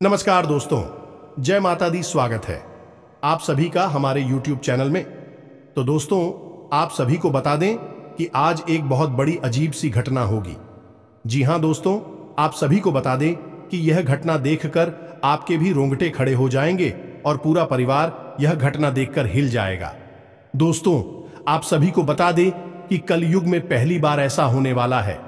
नमस्कार दोस्तों, जय माता दी। स्वागत है आप सभी का हमारे YouTube चैनल में। तो दोस्तों, आप सभी को बता दें कि आज एक बहुत बड़ी अजीब सी घटना होगी। जी हां दोस्तों, आप सभी को बता दें कि यह घटना देखकर आपके भी रोंगटे खड़े हो जाएंगे और पूरा परिवार यह घटना देखकर हिल जाएगा। दोस्तों, आप सभी को बता दें कि कलयुग में पहली बार ऐसा होने वाला है।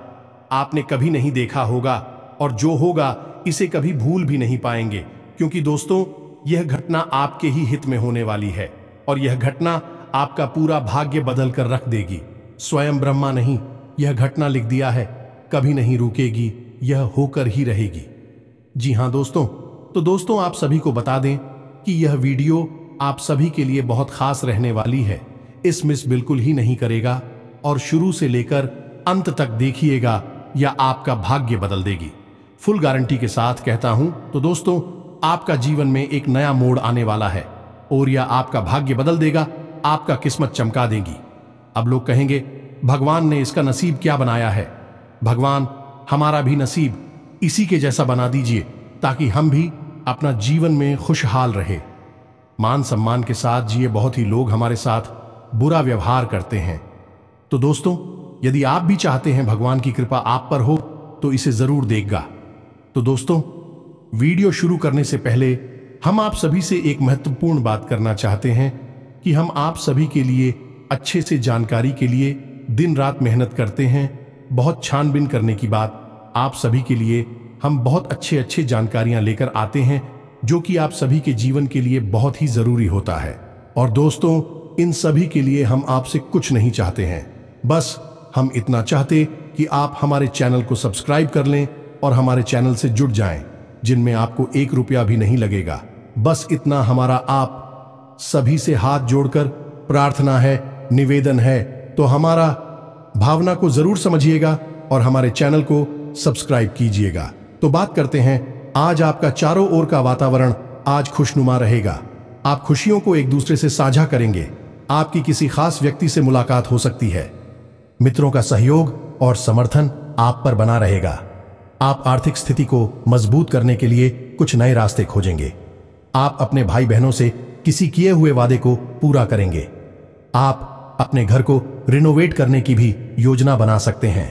आपने कभी नहीं देखा होगा और जो होगा इसे कभी भूल भी नहीं पाएंगे, क्योंकि दोस्तों यह घटना आपके ही हित में होने वाली है और यह घटना आपका पूरा भाग्य बदल कर रख देगी। स्वयं ब्रह्मा नहीं, यह घटना लिख दिया है, कभी नहीं रुकेगी, यह होकर ही रहेगी। जी हां दोस्तों, तो दोस्तों आप सभी को बता दें कि यह वीडियो आप सभी के लिए बहुत खास रहने वाली है। इस मिस बिल्कुल ही नहीं करेगा और शुरू से लेकर अंत तक देखिएगा, या आपका भाग्य बदल देगी। फुल गारंटी के साथ कहता हूं। तो दोस्तों, आपका जीवन में एक नया मोड़ आने वाला है और यह आपका भाग्य बदल देगा, आपका किस्मत चमका देगी। अब लोग कहेंगे, भगवान ने इसका नसीब क्या बनाया है? भगवान, हमारा भी नसीब इसी के जैसा बना दीजिए ताकि हम भी अपना जीवन में खुशहाल रहे, मान सम्मान के साथ जिए। बहुत ही लोग हमारे साथ बुरा व्यवहार करते हैं। तो दोस्तों, यदि आप भी चाहते हैं भगवान की कृपा आप पर हो तो इसे जरूर देगा। तो दोस्तों, वीडियो शुरू करने से पहले हम आप सभी से एक महत्वपूर्ण बात करना चाहते हैं कि हम आप सभी के लिए अच्छे से जानकारी के लिए दिन रात मेहनत करते हैं। बहुत छानबीन करने की बात, आप सभी के लिए हम बहुत अच्छे जानकारियां लेकर आते हैं जो कि आप सभी के जीवन के लिए बहुत ही जरूरी होता है। और दोस्तों, इन सभी के लिए हम आपसे कुछ नहीं चाहते हैं, बस हम इतना चाहते कि आप हमारे चैनल को सब्सक्राइब कर लें और हमारे चैनल से जुड़ जाएं, जिनमें आपको 1 रुपया भी नहीं लगेगा। बस इतना हमारा आप सभी से हाथ जोड़कर प्रार्थना है, निवेदन है। तो हमारा भावना को जरूर समझिएगा और हमारे चैनल को सब्सक्राइब कीजिएगा। तो बात करते हैं, आज आपका चारों ओर का वातावरण आज खुशनुमा रहेगा। आप खुशियों को एक दूसरे से साझा करेंगे। आपकी किसी खास व्यक्ति से मुलाकात हो सकती है। मित्रों का सहयोग और समर्थन आप पर बना रहेगा। आप आर्थिक स्थिति को मजबूत करने के लिए कुछ नए रास्ते खोजेंगे। आप अपने भाई बहनों से किसी किए हुए वादे को पूरा करेंगे। आप अपने घर को रिनोवेट करने की भी योजना बना सकते हैं।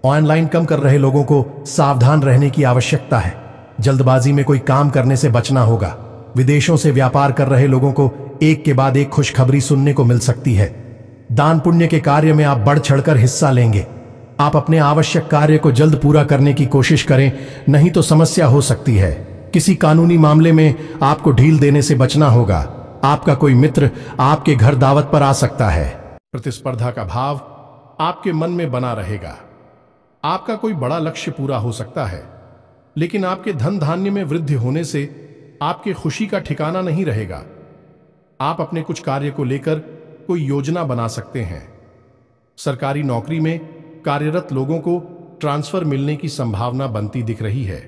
ऑनलाइन कम कर रहे लोगों को सावधान रहने की आवश्यकता है। जल्दबाजी में कोई काम करने से बचना होगा। विदेशों से व्यापार कर रहे लोगों को एक के बाद एक खुशखबरी सुनने को मिल सकती है। दान पुण्य के कार्य में आप बढ़ चढ़कर हिस्सा लेंगे। आप अपने आवश्यक कार्य को जल्द पूरा करने की कोशिश करें, नहीं तो समस्या हो सकती है। किसी कानूनी मामले में आपको ढील देने से बचना होगा। आपका कोई मित्र आपके घर दावत पर आ सकता है। प्रतिस्पर्धा का भाव आपके मन में बना रहेगा। आपका कोई बड़ा लक्ष्य पूरा हो सकता है, लेकिन आपके धन धान्य में वृद्धि होने से आपके खुशी का ठिकाना नहीं रहेगा। आप अपने कुछ कार्य को लेकर कोई योजना बना सकते हैं। सरकारी नौकरी में कार्यरत लोगों को ट्रांसफर मिलने की संभावना बनती दिख रही है।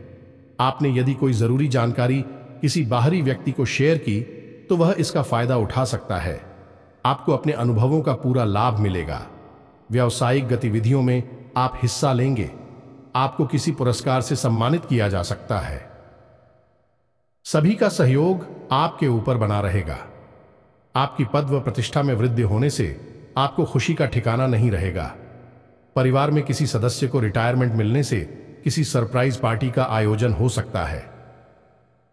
आपने यदि कोई जरूरी जानकारी किसी बाहरी व्यक्ति को शेयर की तो वह इसका फायदा उठा सकता है। आपको अपने अनुभवों का पूरा लाभ मिलेगा। व्यावसायिक गतिविधियों में आप हिस्सा लेंगे। आपको किसी पुरस्कार से सम्मानित किया जा सकता है। सभी का सहयोग आपके ऊपर बना रहेगा। आपकी पद व प्रतिष्ठा में वृद्धि होने से आपको खुशी का ठिकाना नहीं रहेगा। परिवार में किसी सदस्य को रिटायरमेंट मिलने से किसी सरप्राइज पार्टी का आयोजन हो सकता है।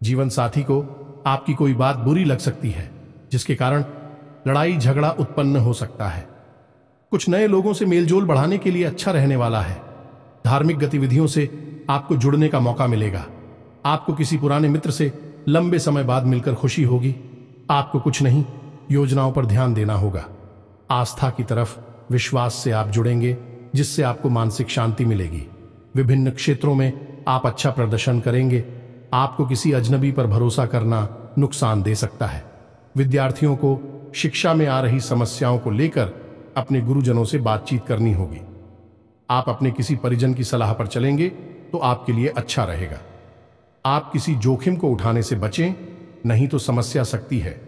जीवन साथी को आपकी कोई बात बुरी लग सकती है, जिसके कारण लड़ाई झगड़ा उत्पन्न हो सकता है। कुछ नए लोगों से मेलजोल बढ़ाने के लिए अच्छा रहने वाला है। धार्मिक गतिविधियों से आपको जुड़ने का मौका मिलेगा। आपको किसी पुराने मित्र से लंबे समय बाद मिलकर खुशी होगी। आपको कुछ नहीं, योजनाओं पर ध्यान देना होगा। आस्था की तरफ विश्वास से आप जुड़ेंगे, जिससे आपको मानसिक शांति मिलेगी। विभिन्न क्षेत्रों में आप अच्छा प्रदर्शन करेंगे। आपको किसी अजनबी पर भरोसा करना नुकसान दे सकता है। विद्यार्थियों को शिक्षा में आ रही समस्याओं को लेकर अपने गुरुजनों से बातचीत करनी होगी। आप अपने किसी परिजन की सलाह पर चलेंगे तो आपके लिए अच्छा रहेगा। आप किसी जोखिम को उठाने से बचें, नहीं तो समस्या सकती है।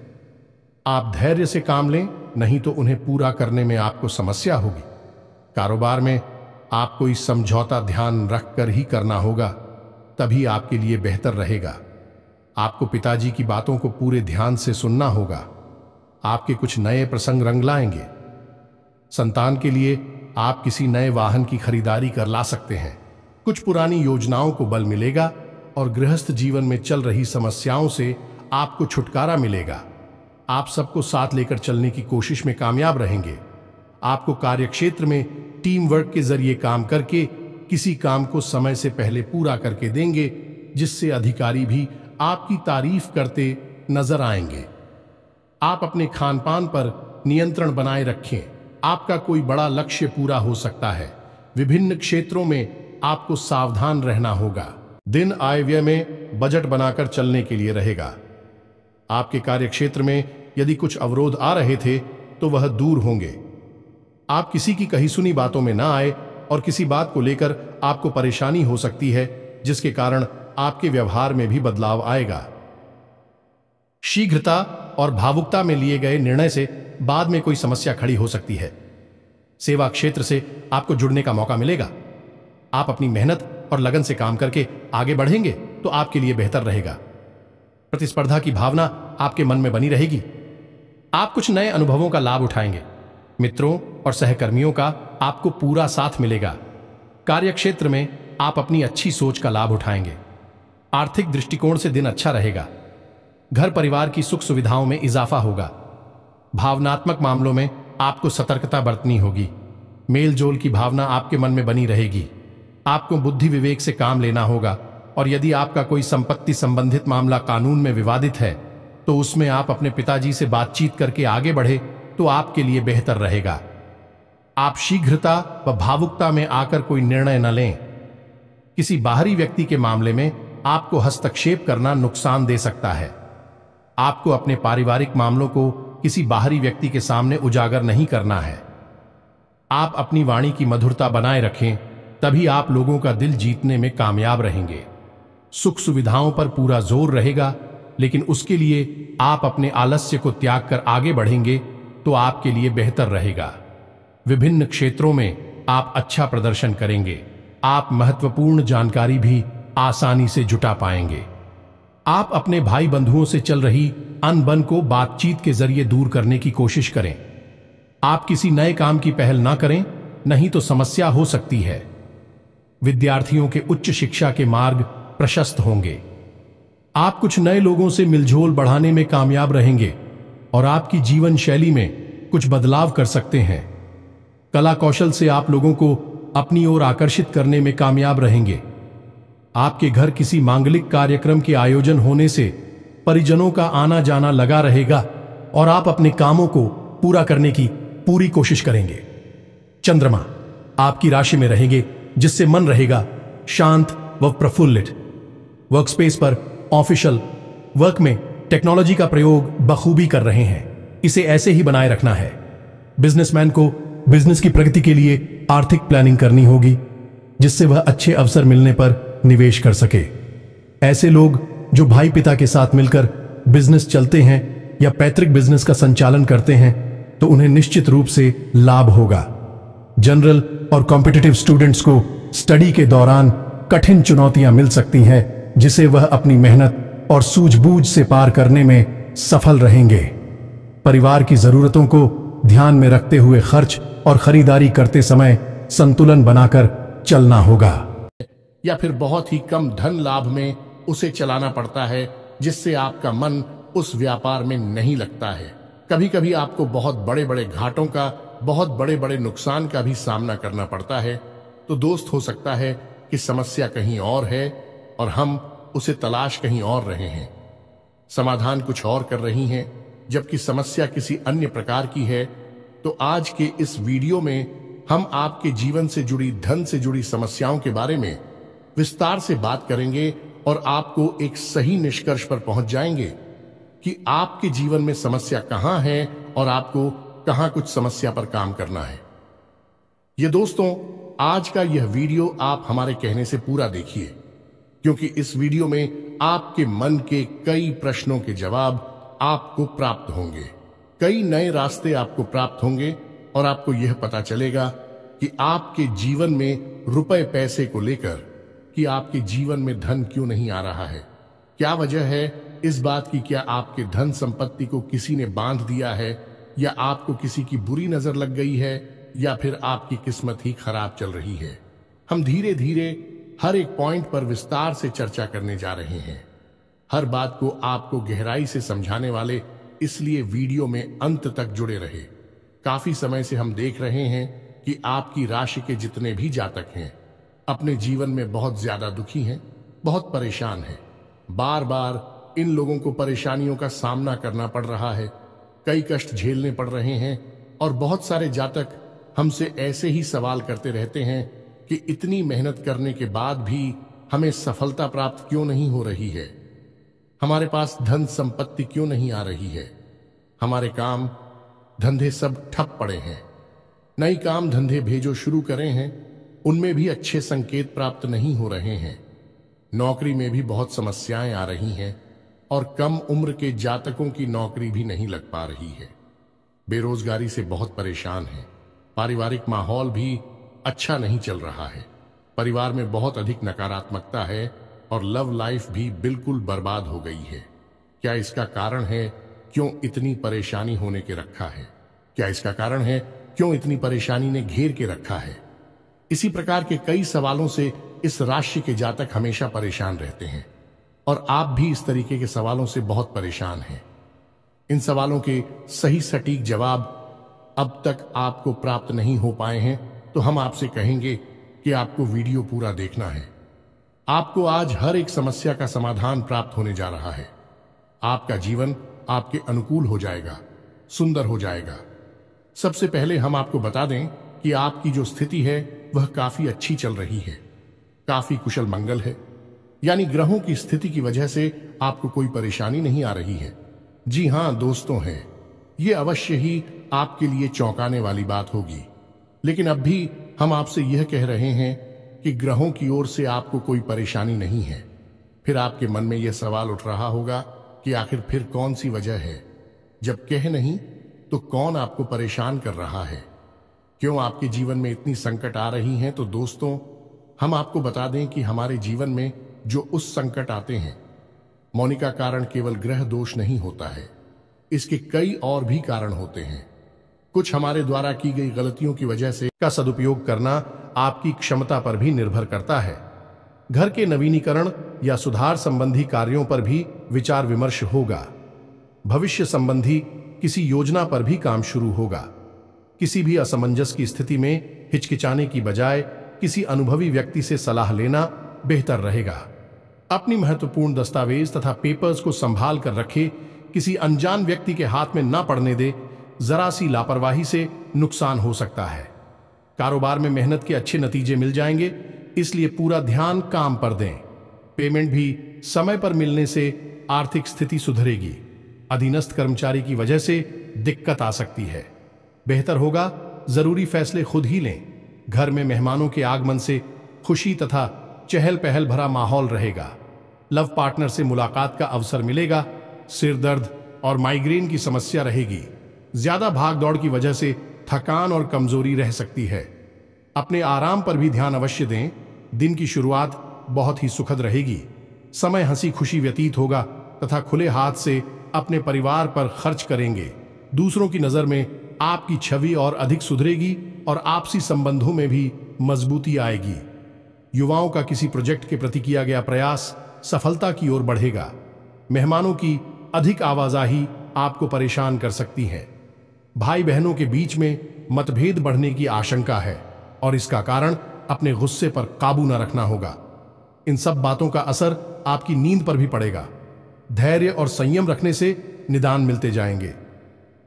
आप धैर्य से काम लें, नहीं तो उन्हें पूरा करने में आपको समस्या होगी। कारोबार में आपको इस समझौता ध्यान रखकर ही करना होगा, तभी आपके लिए बेहतर रहेगा। आपको पिताजी की बातों को पूरे ध्यान से सुनना होगा। आपके कुछ नए प्रसंग रंग लाएंगे। संतान के लिए आप किसी नए वाहन की खरीदारी कर ला सकते हैं। कुछ पुरानी योजनाओं को बल मिलेगा और गृहस्थ जीवन में चल रही समस्याओं से आपको छुटकारा मिलेगा। आप सबको साथ लेकर चलने की कोशिश में कामयाब रहेंगे। आपको कार्यक्षेत्र में टीम वर्क के जरिए काम करके किसी काम को समय से पहले पूरा करके देंगे, जिससे अधिकारी भी आपकी तारीफ करते नजर आएंगे। आप अपने खान पान पर नियंत्रण बनाए रखें। आपका कोई बड़ा लक्ष्य पूरा हो सकता है। विभिन्न क्षेत्रों में आपको सावधान रहना होगा। दिन आय व्यय में बजट बनाकर चलने के लिए रहेगा। आपके कार्यक्षेत्र में यदि कुछ अवरोध आ रहे थे तो वह दूर होंगे। आप किसी की कही सुनी बातों में ना आए और किसी बात को लेकर आपको परेशानी हो सकती है, जिसके कारण आपके व्यवहार में भी बदलाव आएगा। शीघ्रता और भावुकता में लिए गए निर्णय से बाद में कोई समस्या खड़ी हो सकती है। सेवा क्षेत्र से आपको जुड़ने का मौका मिलेगा। आप अपनी मेहनत और लगन से काम करके आगे बढ़ेंगे तो आपके लिए बेहतर रहेगा। प्रतिस्पर्धा की भावना आपके मन में बनी रहेगी। आप कुछ नए अनुभवों का लाभ उठाएंगे। मित्रों और सहकर्मियों का आपको पूरा साथ मिलेगा। कार्यक्षेत्र में आप अपनी अच्छी सोच का लाभ उठाएंगे। आर्थिक दृष्टिकोण से दिन अच्छा रहेगा। घर परिवार की सुख सुविधाओं में इजाफा होगा। भावनात्मक मामलों में आपको सतर्कता बरतनी होगी। मेल जोल की भावना आपके मन में बनी रहेगी। आपको बुद्धि विवेक से काम लेना होगा और यदि आपका कोई संपत्ति संबंधित मामला कानून में विवादित है तो उसमें आप अपने पिताजी से बातचीत करके आगे बढ़े तो आपके लिए बेहतर रहेगा। आप शीघ्रता व भावुकता में आकर कोई निर्णय न लें। किसी बाहरी व्यक्ति के मामले में आपको हस्तक्षेप करना नुकसान दे सकता है। आपको अपने पारिवारिक मामलों को किसी बाहरी व्यक्ति के सामने उजागर नहीं करना है। आप अपनी वाणी की मधुरता बनाए रखें, तभी आप लोगों का दिल जीतने में कामयाब रहेंगे। सुख सुविधाओं पर पूरा जोर रहेगा, लेकिन उसके लिए आप अपने आलस्य को त्याग कर आगे बढ़ेंगे तो आपके लिए बेहतर रहेगा। विभिन्न क्षेत्रों में आप अच्छा प्रदर्शन करेंगे। आप महत्वपूर्ण जानकारी भी आसानी से जुटा पाएंगे। आप अपने भाई बंधुओं से चल रही अनबन को बातचीत के जरिए दूर करने की कोशिश करें। आप किसी नए काम की पहल ना करें, नहीं तो समस्या हो सकती है। विद्यार्थियों के उच्च शिक्षा के मार्ग प्रशस्त होंगे। आप कुछ नए लोगों से मिलझोल बढ़ाने में कामयाब रहेंगे और आपकी जीवन शैली में कुछ बदलाव कर सकते हैं। कला कौशल से आप लोगों को अपनी ओर आकर्षित करने में कामयाब रहेंगे। आपके घर किसी मांगलिक कार्यक्रम के आयोजन होने से परिजनों का आना जाना लगा रहेगा और आप अपने कामों को पूरा करने की पूरी कोशिश करेंगे। चंद्रमा आपकी राशि में रहेंगे, जिससे मन रहेगा शांत व प्रफुल्लित। वर्कस्पेस पर ऑफिशियल वर्क में टेक्नोलॉजी का प्रयोग बखूबी कर रहे हैं। इसे ऐसे ही बनाए रखना है। बिजनेसमैन को बिजनेस की प्रगति के लिए आर्थिक प्लानिंग करनी होगी, जिससे वह अच्छे अवसर मिलने पर निवेश कर सके। ऐसे लोग जो भाई पिता के साथ मिलकर बिजनेस चलते हैं या पैतृक बिजनेस का संचालन करते हैं तो उन्हें निश्चित रूप से लाभ होगा। जनरल और कॉम्पिटिटिव स्टूडेंट्स को स्टडी के दौरान कठिन चुनौतियां मिल सकती हैं, जिसे वह अपनी मेहनत और सूझबूझ से पार करने में सफल रहेंगे। परिवार की जरूरतों को ध्यान में रखते हुए खर्च और खरीदारी करते समय संतुलन बनाकर चलना होगा। या फिर बहुत ही कम धन लाभ में उसे चलाना पड़ता है, जिससे आपका मन उस व्यापार में नहीं लगता है। कभी कभी आपको बहुत बड़े बड़े घाटों का, बहुत बड़े बड़े नुकसान का भी सामना करना पड़ता है। तो दोस्त, हो सकता है कि समस्या कहीं और है और हम उसे तलाश कहीं और रहे हैं। समाधान कुछ और कर रही हैं, जबकि समस्या किसी अन्य प्रकार की है। तो आज के इस वीडियो में हम आपके जीवन से जुड़ी, धन से जुड़ी समस्याओं के बारे में विस्तार से बात करेंगे और आपको एक सही निष्कर्ष पर पहुंच जाएंगे कि आपके जीवन में समस्या कहां है और आपको कहां कुछ समस्या पर काम करना है। ये दोस्तों, आज का यह वीडियो आप हमारे कहने से पूरा देखिए, क्योंकि इस वीडियो में आपके मन के कई प्रश्नों के जवाब आपको प्राप्त होंगे। कई नए रास्ते आपको प्राप्त होंगे और आपको यह पता चलेगा कि आपके जीवन में रुपए पैसे को लेकर कि आपके जीवन में धन क्यों नहीं आ रहा है, क्या वजह है इस बात की क्या आपके धन संपत्ति को किसी ने बांध दिया है, या आपको किसी की बुरी नजर लग गई है, या फिर आपकी किस्मत ही खराब चल रही है। हम धीरे धीरे हर एक पॉइंट पर विस्तार से चर्चा करने जा रहे हैं। हर बात को आपको गहराई से समझाने वाले, इसलिए वीडियो में अंत तक जुड़े रहे। काफी समय से हम देख रहे हैं कि आपकी राशि के जितने भी जातक हैं अपने जीवन में बहुत ज्यादा दुखी हैं, बहुत परेशान हैं। बार बार इन लोगों को परेशानियों का सामना करना पड़ रहा है, कई कष्ट झेलने पड़ रहे हैं, और बहुत सारे जातक हमसे ऐसे ही सवाल करते रहते हैं कि इतनी मेहनत करने के बाद भी हमें सफलता प्राप्त क्यों नहीं हो रही है, हमारे पास धन संपत्ति क्यों नहीं आ रही है, हमारे काम धंधे सब ठप पड़े हैं, नई काम धंधे भेजो शुरू करें हैं, उनमें भी अच्छे संकेत प्राप्त नहीं हो रहे हैं, नौकरी में भी बहुत समस्याएं आ रही हैं, और कम उम्र के जातकों की नौकरी भी नहीं लग पा रही है, बेरोजगारी से बहुत परेशान हैं, पारिवारिक माहौल भी अच्छा नहीं चल रहा है, परिवार में बहुत अधिक नकारात्मकता है, और लव लाइफ भी बिल्कुल बर्बाद हो गई है। क्या इसका कारण है क्यों इतनी परेशानी होने के रखा है? क्या इसका कारण है क्यों इतनी परेशानी ने घेर के रखा है? इसी प्रकार के कई सवालों से इस राशि के जातक हमेशा परेशान रहते हैं, और आप भी इस तरीके के सवालों से बहुत परेशान हैं। इन सवालों के सही सटीक जवाब अब तक आपको प्राप्त नहीं हो पाए हैं, तो हम आपसे कहेंगे कि आपको वीडियो पूरा देखना है। आपको आज हर एक समस्या का समाधान प्राप्त होने जा रहा है। आपका जीवन आपके अनुकूल हो जाएगा, सुंदर हो जाएगा। सबसे पहले हम आपको बता दें कि आपकी जो स्थिति है वह काफी अच्छी चल रही है, काफी कुशल मंगल है, यानी ग्रहों की स्थिति की वजह से आपको कोई परेशानी नहीं आ रही है। जी हां दोस्तों, है ये अवश्य ही आपके लिए चौंकाने वाली बात होगी, लेकिन अब भी हम आपसे यह कह रहे हैं कि ग्रहों की ओर से आपको कोई परेशानी नहीं है। फिर आपके मन में यह सवाल उठ रहा होगा कि आखिर फिर कौन सी वजह है, जब कह नहीं तो कौन आपको परेशान कर रहा है, क्यों आपके जीवन में इतनी संकट आ रही हैं? तो दोस्तों, हम आपको बता दें कि हमारे जीवन में जो उस संकट आते हैं, मौनिका कारण केवल ग्रह दोष नहीं होता है, इसके कई और भी कारण होते हैं। कुछ हमारे द्वारा की गई गलतियों की वजह से का सदुपयोग करना आपकी क्षमता पर भी निर्भर करता है। घर के नवीनीकरण या सुधार संबंधी कार्यों पर भी विचार विमर्श होगा। भविष्य संबंधी किसी योजना पर भी काम शुरू होगा। किसी भी असमंजस की स्थिति में हिचकिचाने की बजाय किसी अनुभवी व्यक्ति से सलाह लेना बेहतर रहेगा। अपनी महत्वपूर्ण दस्तावेज तथा पेपर्स को संभाल कर रखे, किसी अनजान व्यक्ति के हाथ में ना पड़ने दे। जरा सी लापरवाही से नुकसान हो सकता है। कारोबार में मेहनत के अच्छे नतीजे मिल जाएंगे, इसलिए पूरा ध्यान काम पर दें। पेमेंट भी समय पर मिलने से आर्थिक स्थिति सुधरेगी। अधीनस्थ कर्मचारी की वजह से दिक्कत आ सकती है। बेहतर होगा जरूरी फैसले खुद ही लें। घर में मेहमानों के आगमन से खुशी तथा चहल पहल भरा माहौल रहेगा। लव पार्टनर से मुलाकात का अवसर मिलेगा। सिर दर्द और माइग्रेन की समस्या रहेगी। ज्यादा भाग दौड़ की वजह से थकान और कमजोरी रह सकती है। अपने आराम पर भी ध्यान अवश्य दें। दिन की शुरुआत बहुत ही सुखद रहेगी। समय हंसी खुशी व्यतीत होगा तथा खुले हाथ से अपने परिवार पर खर्च करेंगे। दूसरों की नजर में आपकी छवि और अधिक सुधरेगी और आपसी संबंधों में भी मजबूती आएगी। युवाओं का किसी प्रोजेक्ट के प्रति किया गया प्रयास सफलता की ओर बढ़ेगा। मेहमानों की अधिक आवाजाही आपको परेशान कर सकती है। भाई बहनों के बीच में मतभेद बढ़ने की आशंका है और इसका कारण अपने गुस्से पर काबू न रखना होगा। इन सब बातों का असर आपकी नींद पर भी पड़ेगा। धैर्य और संयम रखने से निदान मिलते जाएंगे।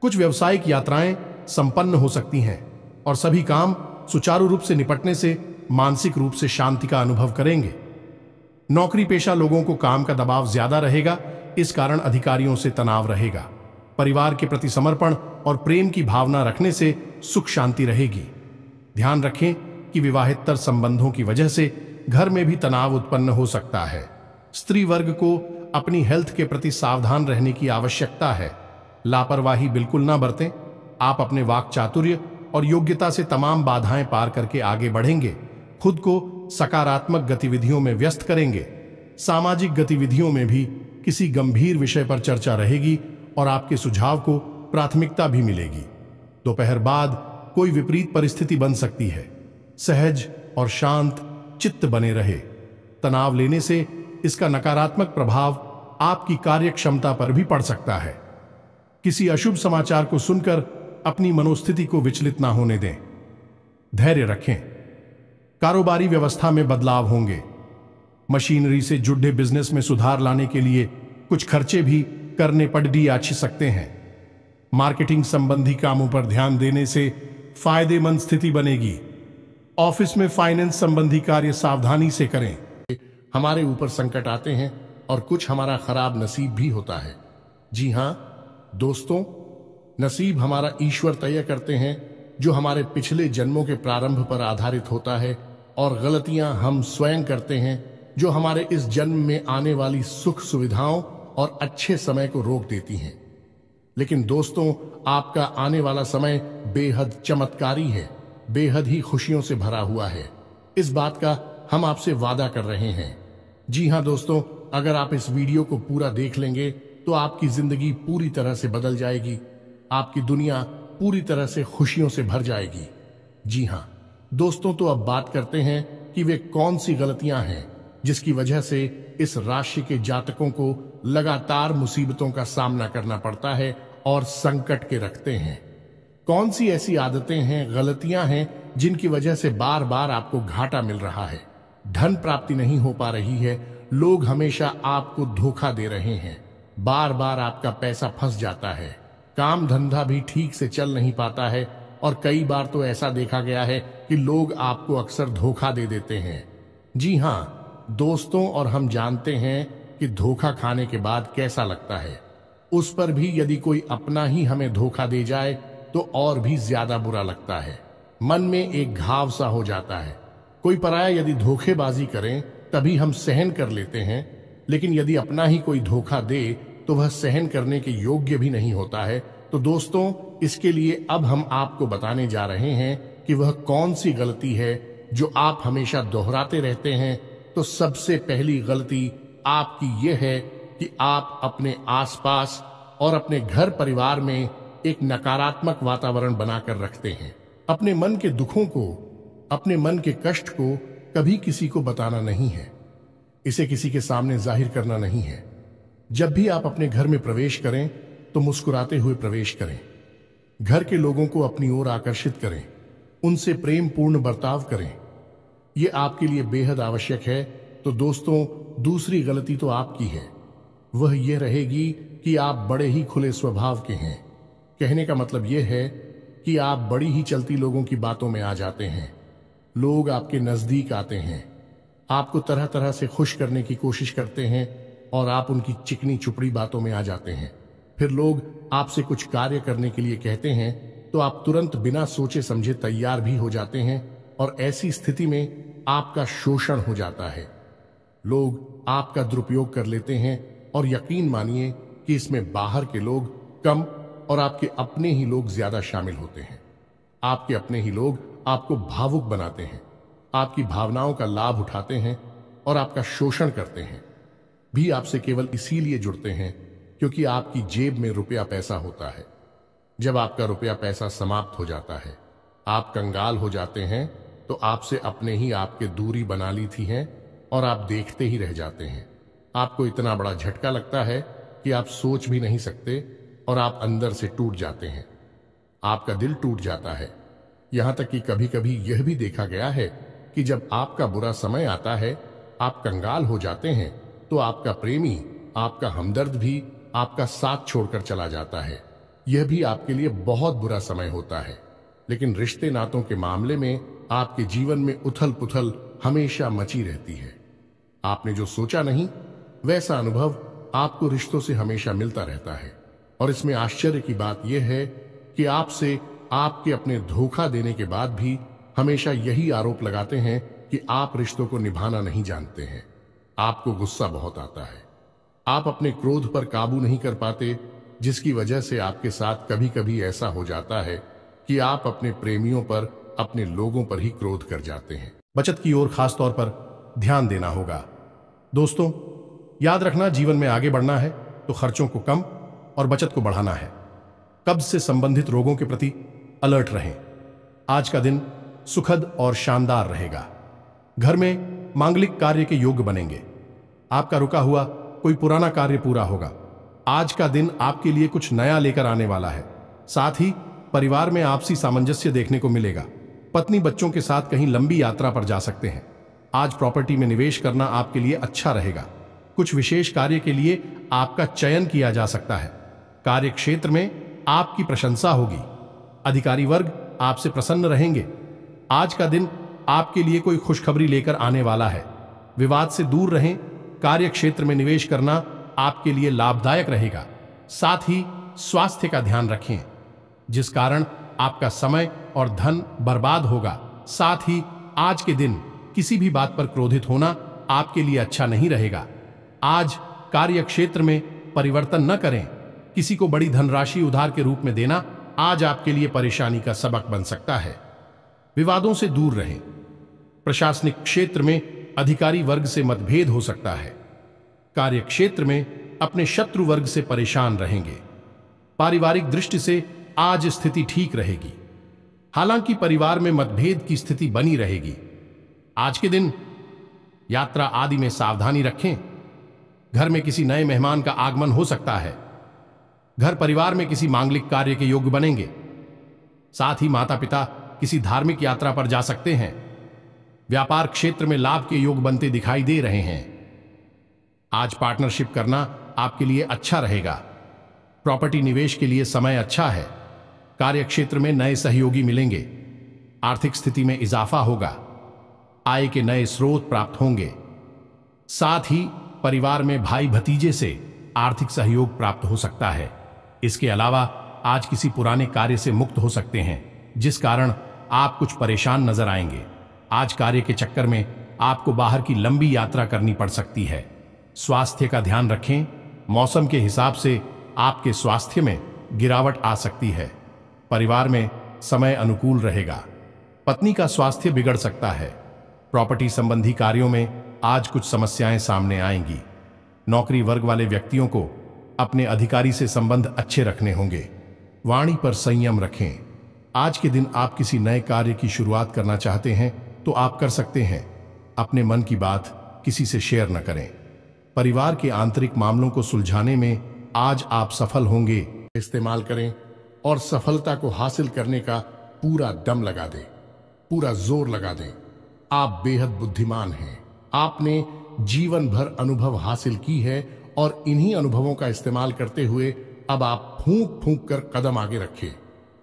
कुछ व्यावसायिक यात्राएं संपन्न हो सकती हैं और सभी काम सुचारू रूप से निपटने से मानसिक रूप से शांति का अनुभव करेंगे। नौकरी पेशा लोगों को काम का दबाव ज्यादा रहेगा, इस कारण अधिकारियों से तनाव रहेगा। परिवार के प्रति समर्पण और प्रेम की भावना रखने से सुख शांति रहेगी। ध्यान रखें कि विवाहेतर संबंधों की वजह से घर में भी तनाव उत्पन्न हो सकता है। स्त्री वर्ग को अपनी हेल्थ के प्रति सावधान रहने की आवश्यकता है। लापरवाही बिल्कुल ना बरतें। आप अपने वाक चातुर्य और योग्यता से तमाम बाधाएं पार करके आगे बढ़ेंगे। खुद को सकारात्मक गतिविधियों में व्यस्त करेंगे। सामाजिक गतिविधियों में भी किसी गंभीर विषय पर चर्चा रहेगी और आपके सुझाव को प्राथमिकता भी मिलेगी। दोपहर बाद कोई विपरीत परिस्थिति बन सकती है। सहज और शांत चित्त बने रहे। तनाव लेने से इसका नकारात्मक प्रभाव आपकी कार्यक्षमता पर भी पड़ सकता है। किसी अशुभ समाचार को सुनकर अपनी मनोस्थिति को विचलित ना होने दें। धैर्य रखें। कारोबारी व्यवस्था में बदलाव होंगे। मशीनरी से जुड़े बिजनेस में सुधार लाने के लिए कुछ खर्चे भी करने पड़ सकते हैं। मार्केटिंग संबंधी कामों पर ध्यान देने से फायदेमंद स्थिति बनेगी। ऑफिस में फाइनेंस संबंधी कार्य सावधानी से करें। हमारे ऊपर संकट आते हैं और कुछ हमारा खराब नसीब भी होता है। जी हां दोस्तों, नसीब हमारा ईश्वर तय करते हैं, जो हमारे पिछले जन्मों के प्रारंभ पर आधारित होता है, और गलतियां हम स्वयं करते हैं, जो हमारे इस जन्म में आने वाली सुख सुविधाओं और अच्छे समय को रोक देती हैं। लेकिन दोस्तों, आपका आने वाला समय बेहद चमत्कारी है, बेहद ही खुशियों से भरा हुआ है। इस बात का हम आपसे वादा कर रहे हैं। जी हां दोस्तों, अगर आप इस वीडियो को पूरा देख लेंगे तो आपकी जिंदगी पूरी तरह से बदल जाएगी। आपकी दुनिया पूरी तरह से खुशियों से भर जाएगी। जी हां दोस्तों, तो अब बात करते हैं कि वे कौन सी गलतियां हैं जिसकी वजह से इस राशि के जातकों को लगातार मुसीबतों का सामना करना पड़ता है और संकट के रखते हैं। कौन सी ऐसी आदतें हैं, गलतियां हैं जिनकी वजह से बार बार आपको घाटा मिल रहा है, धन प्राप्ति नहीं हो पा रही है, लोग हमेशा आपको धोखा दे रहे हैं, बार बार आपका पैसा फंस जाता है, काम धंधा भी ठीक से चल नहीं पाता है, और कई बार तो ऐसा देखा गया है कि लोग आपको अक्सर धोखा दे देते हैं। जी हां दोस्तों, और हम जानते हैं कि धोखा खाने के बाद कैसा लगता है। उस पर भी यदि कोई अपना ही हमें धोखा दे जाए तो और भी ज्यादा बुरा लगता है। मन में एक घाव सा हो जाता है। कोई पराया यदि धोखेबाजी करें तभी हम सहन कर लेते हैं, लेकिन यदि अपना ही कोई धोखा दे तो वह सहन करने के योग्य भी नहीं होता है। तो दोस्तों, इसके लिए अब हम आपको बताने जा रहे हैं कि वह कौन सी गलती है जो आप हमेशा दोहराते रहते हैं। तो सबसे पहली गलती आपकी यह है कि आप अपने आसपास और अपने घर परिवार में एक नकारात्मक वातावरण बनाकर रखते हैं। अपने मन के दुखों को, अपने मन के कष्ट को कभी किसी को बताना नहीं है, इसे किसी के सामने जाहिर करना नहीं है। जब भी आप अपने घर में प्रवेश करें तो मुस्कुराते हुए प्रवेश करें। घर के लोगों को अपनी ओर आकर्षित करें, उनसे प्रेम पूर्ण बर्ताव करें। यह आपके लिए बेहद आवश्यक है। तो दोस्तों, दूसरी गलती तो आपकी है, वह यह रहेगी कि आप बड़े ही खुले स्वभाव के हैं। कहने का मतलब यह है कि आप बड़ी ही चलती लोगों की बातों में आ जाते हैं। लोग आपके नजदीक आते हैं, आपको तरह तरह से खुश करने की कोशिश करते हैं और आप उनकी चिकनी चुपड़ी बातों में आ जाते हैं। फिर लोग आपसे कुछ कार्य करने के लिए कहते हैं तो आप तुरंत बिना सोचे समझे तैयार भी हो जाते हैं, और ऐसी स्थिति में आपका शोषण हो जाता है। लोग आपका दुरुपयोग कर लेते हैं, और यकीन मानिए कि इसमें बाहर के लोग कम और आपके अपने ही लोग ज्यादा शामिल होते हैं। आपके अपने ही लोग आपको भावुक बनाते हैं, आपकी भावनाओं का लाभ उठाते हैं और आपका शोषण करते हैं। भी आपसे केवल इसीलिए जुड़ते हैं क्योंकि आपकी जेब में रुपया पैसा होता है। जब आपका रुपया पैसा समाप्त हो जाता है, आप कंगाल हो जाते हैं, तो आपसे अपने ही आपके दूरी बना ली थी हैं और आप देखते ही रह जाते हैं। आपको इतना बड़ा झटका लगता है कि आप सोच भी नहीं सकते और आप अंदर से टूट जाते हैं। आपका दिल टूट जाता है। यहां तक कि कभी कभी यह भी देखा गया है कि जब आपका बुरा समय आता है, आप कंगाल हो जाते हैं, तो आपका प्रेमी, आपका हमदर्द भी आपका साथ छोड़कर चला जाता है। यह भी आपके लिए बहुत बुरा समय होता है। लेकिन रिश्ते नातों के मामले में आपके जीवन में उथल पुथल हमेशा मची रहती है। आपने जो सोचा नहीं, वैसा अनुभव आपको रिश्तों से हमेशा मिलता रहता है। और इसमें आश्चर्य की बात यह है कि आपसे आपके अपने धोखा देने के बाद भी हमेशा यही आरोप लगाते हैं कि आप रिश्तों को निभाना नहीं जानते हैं। आपको गुस्सा बहुत आता है, आप अपने क्रोध पर काबू नहीं कर पाते, जिसकी वजह से आपके साथ कभी कभी ऐसा हो जाता है कि आप अपने प्रेमियों पर, अपने लोगों पर ही क्रोध कर जाते हैं। बचत की ओर खास तौर पर ध्यान देना होगा। दोस्तों, याद रखना, जीवन में आगे बढ़ना है तो खर्चों को कम और बचत को बढ़ाना है। कब्ज से संबंधित रोगों के प्रति अलर्ट रहें। आज का दिन सुखद और शानदार रहेगा। घर में मांगलिक कार्य के योग्य बनेंगे। आपका रुका हुआ कोई पुराना कार्य पूरा होगा। आज का दिन आपके लिए कुछ नया लेकर आने वाला है। साथ ही परिवार में आपसी सामंजस्य देखने को मिलेगा। पत्नी बच्चों के साथ कहीं लंबी यात्रा पर जा सकते हैं। आज प्रॉपर्टी में निवेश करना आपके लिए अच्छा रहेगा। कुछ विशेष कार्य के लिए आपका चयन किया जा सकता है। कार्य क्षेत्र में आपकी प्रशंसा होगी। अधिकारी वर्ग आपसे प्रसन्न रहेंगे। आज का दिन आपके लिए कोई खुशखबरी लेकर आने वाला है। विवाद से दूर रहें। कार्य क्षेत्र में निवेश करना आपके लिए लाभदायक रहेगा। साथ ही स्वास्थ्य का ध्यान रखें, जिस कारण आपका समय और धन बर्बाद होगा। साथ ही आज के दिन किसी भी बात पर क्रोधित होना आपके लिए अच्छा नहीं रहेगा। आज कार्य क्षेत्र में परिवर्तन न करें। किसी को बड़ी धनराशि उधार के रूप में देना आज आपके लिए परेशानी का सबक बन सकता है। विवादों से दूर रहें। प्रशासनिक क्षेत्र में अधिकारी वर्ग से मतभेद हो सकता है। कार्य क्षेत्र में अपने शत्रु वर्ग से परेशान रहेंगे। पारिवारिक दृष्टि से आज स्थिति ठीक रहेगी। हालांकि परिवार में मतभेद की स्थिति बनी रहेगी। आज के दिन यात्रा आदि में सावधानी रखें। घर में किसी नए मेहमान का आगमन हो सकता है। घर परिवार में किसी मांगलिक कार्य के योग्य बनेंगे। साथ ही माता पिता किसी धार्मिक यात्रा पर जा सकते हैं। व्यापार क्षेत्र में लाभ के योग बनते दिखाई दे रहे हैं। आज पार्टनरशिप करना आपके लिए अच्छा रहेगा। प्रॉपर्टी निवेश के लिए समय अच्छा है। कार्य क्षेत्र में नए सहयोगी मिलेंगे। आर्थिक स्थिति में इजाफा होगा। आय के नए स्रोत प्राप्त होंगे। साथ ही परिवार में भाई भतीजे से आर्थिक सहयोग प्राप्त हो सकता है। इसके अलावा आज किसी पुराने कार्य से मुक्त हो सकते हैं, जिस कारण आप कुछ परेशान नजर आएंगे। आज कार्य के चक्कर में आपको बाहर की लंबी यात्रा करनी पड़ सकती है। स्वास्थ्य का ध्यान रखें। मौसम के हिसाब से आपके स्वास्थ्य में गिरावट आ सकती है। परिवार में समय अनुकूल रहेगा। पत्नी का स्वास्थ्य बिगड़ सकता है। प्रॉपर्टी संबंधी कार्यों में आज कुछ समस्याएं सामने आएंगी। नौकरी वर्ग वाले व्यक्तियों को अपने अधिकारी से संबंध अच्छे रखने होंगे। वाणी पर संयम रखें। आज के दिन आप किसी नए कार्य की शुरुआत करना चाहते हैं तो आप कर सकते हैं। अपने मन की बात किसी से शेयर न करें। परिवार के आंतरिक मामलों को सुलझाने में आज आप सफल होंगे। इस्तेमाल करें और सफलता को हासिल करने का पूरा दम लगा दें, पूरा जोर लगा दें। आप बेहद बुद्धिमान हैं। आपने जीवन भर अनुभव हासिल की है और इन्हीं अनुभवों का इस्तेमाल करते हुए अब आप फूंक फूंक कर कदम आगे रखें।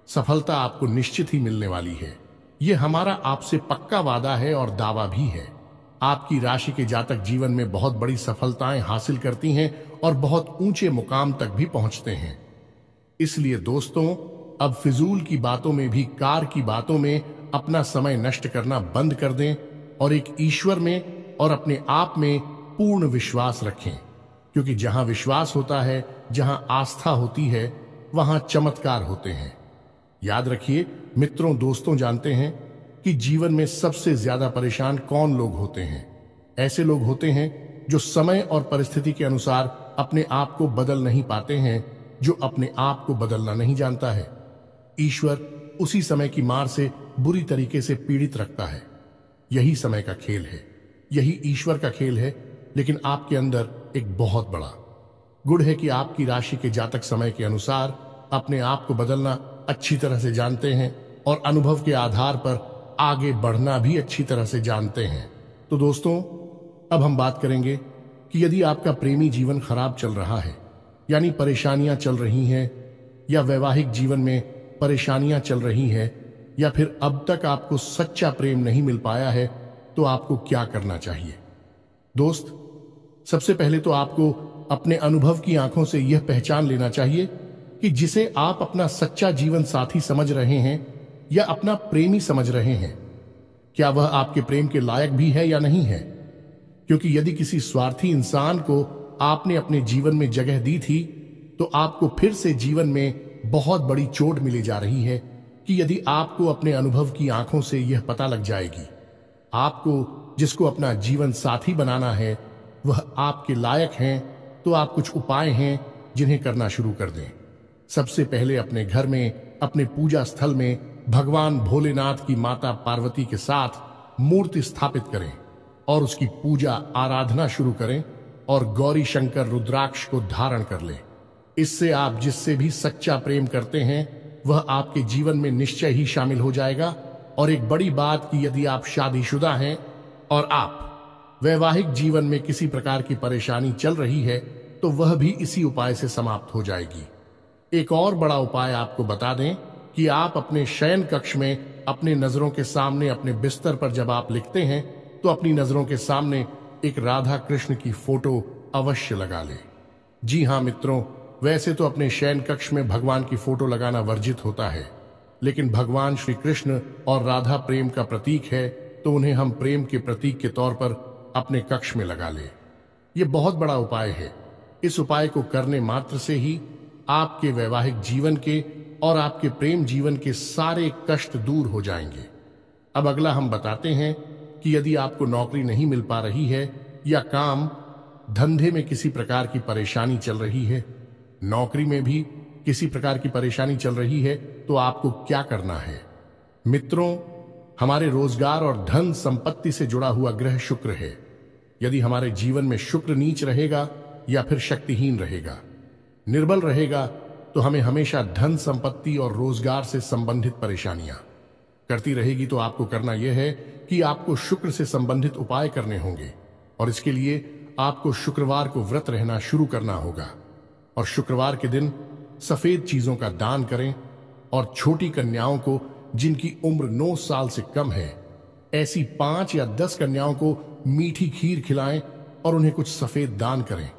सफलता आपको निश्चित ही मिलने वाली है। यह हमारा आपसे पक्का वादा है और दावा भी है। आपकी राशि के जातक जीवन में बहुत बड़ी सफलताएं हासिल करती हैं और बहुत ऊंचे मुकाम तक भी पहुंचते हैं। इसलिए दोस्तों, अब फिजूल की बातों में भी, कार की बातों में अपना समय नष्ट करना बंद कर दें और एक ईश्वर में और अपने आप में पूर्ण विश्वास रखें। क्योंकि जहां विश्वास होता है, जहां आस्था होती है, वहां चमत्कार होते हैं। याद रखिए मित्रों, दोस्तों, जानते हैं कि जीवन में सबसे ज्यादा परेशान कौन लोग होते हैं? ऐसे लोग होते हैं जो समय और परिस्थिति के अनुसार अपने आप को बदल नहीं पाते हैं, जो अपने आप को बदलना नहीं जानता है। ईश्वर उसी समय की मार से बुरी तरीके से पीड़ित रखता है। यही समय का खेल है, यही ईश्वर का खेल है। लेकिन आपके अंदर एक बहुत बड़ा गुण है कि आपकी राशि के जातक समय के अनुसार अपने आप को बदलना अच्छी तरह से जानते हैं और अनुभव के आधार पर आगे बढ़ना भी अच्छी तरह से जानते हैं। तो दोस्तों, अब हम बात करेंगे कि यदि आपका प्रेमी जीवन खराब चल रहा है, यानी परेशानियां चल रही हैं, या वैवाहिक जीवन में परेशानियां चल रही हैं, या फिर अब तक आपको सच्चा प्रेम नहीं मिल पाया है, तो आपको क्या करना चाहिए? दोस्त, सबसे पहले तो आपको अपने अनुभव की आंखों से यह पहचान लेना चाहिए कि जिसे आप अपना सच्चा जीवन साथी समझ रहे हैं या अपना प्रेमी समझ रहे हैं, क्या वह आपके प्रेम के लायक भी है या नहीं है। क्योंकि यदि किसी स्वार्थी इंसान को आपने अपने जीवन में जगह दी थी, तो आपको फिर से जीवन में बहुत बड़ी चोट मिली जा रही है कि यदि आपको अपने अनुभव की आंखों से यह पता लग जाएगी, आपको जिसको अपना जीवन साथी बनाना है, वह आपके लायक हैं, तो आप कुछ उपाय हैं जिन्हें करना शुरू कर दें। सबसे पहले अपने घर में, अपने पूजा स्थल में भगवान भोलेनाथ की माता पार्वती के साथ मूर्ति स्थापित करें और उसकी पूजा आराधना शुरू करें और गौरी शंकर रुद्राक्ष को धारण कर लें। इससे आप जिससे भी सच्चा प्रेम करते हैं वह आपके जीवन में निश्चय ही शामिल हो जाएगा। और एक बड़ी बात कि यदि आप शादीशुदा हैं और आप वैवाहिक जीवन में किसी प्रकार की परेशानी चल रही है तो वह भी इसी उपाय से समाप्त हो जाएगी। एक और बड़ा उपाय आपको बता दें कि आप अपने शयन कक्ष में अपने नजरों के सामने अपने बिस्तर पर जब आप लिखते हैं तो अपनी नजरों के सामने एक राधा कृष्ण की फोटो अवश्य लगा लें। जी हाँ मित्रों, वैसे तो अपने शयन कक्ष में भगवान की फोटो लगाना वर्जित होता है, लेकिन भगवान श्री कृष्ण और राधा प्रेम का प्रतीक है, तो उन्हें हम प्रेम के प्रतीक के तौर पर अपने कक्ष में लगा लें। यह बहुत बड़ा उपाय है। इस उपाय को करने मात्र से ही आपके वैवाहिक जीवन के और आपके प्रेम जीवन के सारे कष्ट दूर हो जाएंगे। अब अगला हम बताते हैं कि यदि आपको नौकरी नहीं मिल पा रही है या काम धंधे में किसी प्रकार की परेशानी चल रही है, नौकरी में भी किसी प्रकार की परेशानी चल रही है, तो आपको क्या करना है। मित्रों, हमारे रोजगार और धन संपत्ति से जुड़ा हुआ ग्रह शुक्र है। यदि हमारे जीवन में शुक्र नीच रहेगा या फिर शक्तिहीन रहेगा, निर्बल रहेगा, तो हमें हमेशा धन संपत्ति और रोजगार से संबंधित परेशानियां करती रहेगी। तो आपको करना यह है कि आपको शुक्र से संबंधित उपाय करने होंगे और इसके लिए आपको शुक्रवार को व्रत रहना शुरू करना होगा और शुक्रवार के दिन सफेद चीजों का दान करें और छोटी कन्याओं को जिनकी उम्र 9 साल से कम है, ऐसी 5 या 10 कन्याओं को मीठी खीर खिलाएं और उन्हें कुछ सफेद दान करें,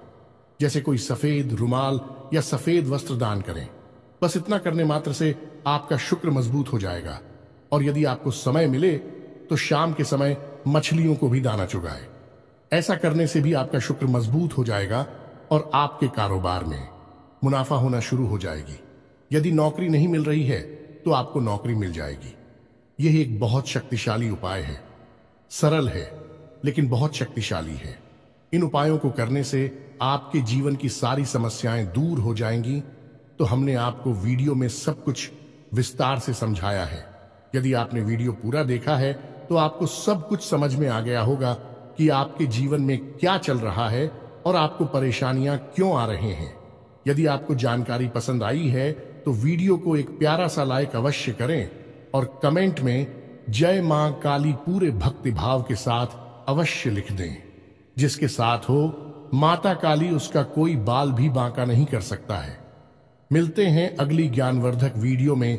जैसे कोई सफेद रुमाल या सफेद वस्त्र दान करें। बस इतना करने मात्र से आपका शुक्र मजबूत हो जाएगा। और यदि आपको समय मिले तो शाम के समय मछलियों को भी दाना चुगाएं। ऐसा करने से भी आपका शुक्र मजबूत हो जाएगा और आपके कारोबार में मुनाफा होना शुरू हो जाएगी। यदि नौकरी नहीं मिल रही है तो आपको नौकरी मिल जाएगी। यह एक बहुत शक्तिशाली उपाय है, सरल है लेकिन बहुत शक्तिशाली है। इन उपायों को करने से आपके जीवन की सारी समस्याएं दूर हो जाएंगी। तो हमने आपको वीडियो में सब कुछ विस्तार से समझाया है। यदि आपने वीडियो पूरा देखा है तो आपको सब कुछ समझ में आ गया होगा कि आपके जीवन में क्या चल रहा है और आपको परेशानियां क्यों आ रहे हैं। यदि आपको जानकारी पसंद आई है तो वीडियो को एक प्यारा सा लाइक अवश्य करें और कमेंट में जय मां काली पूरे भक्ति भाव के साथ अवश्य लिख दें। जिसके साथ हो माता काली, उसका कोई बाल भी बांका नहीं कर सकता है। मिलते हैं अगली ज्ञानवर्धक वीडियो में,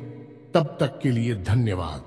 तब तक के लिए धन्यवाद।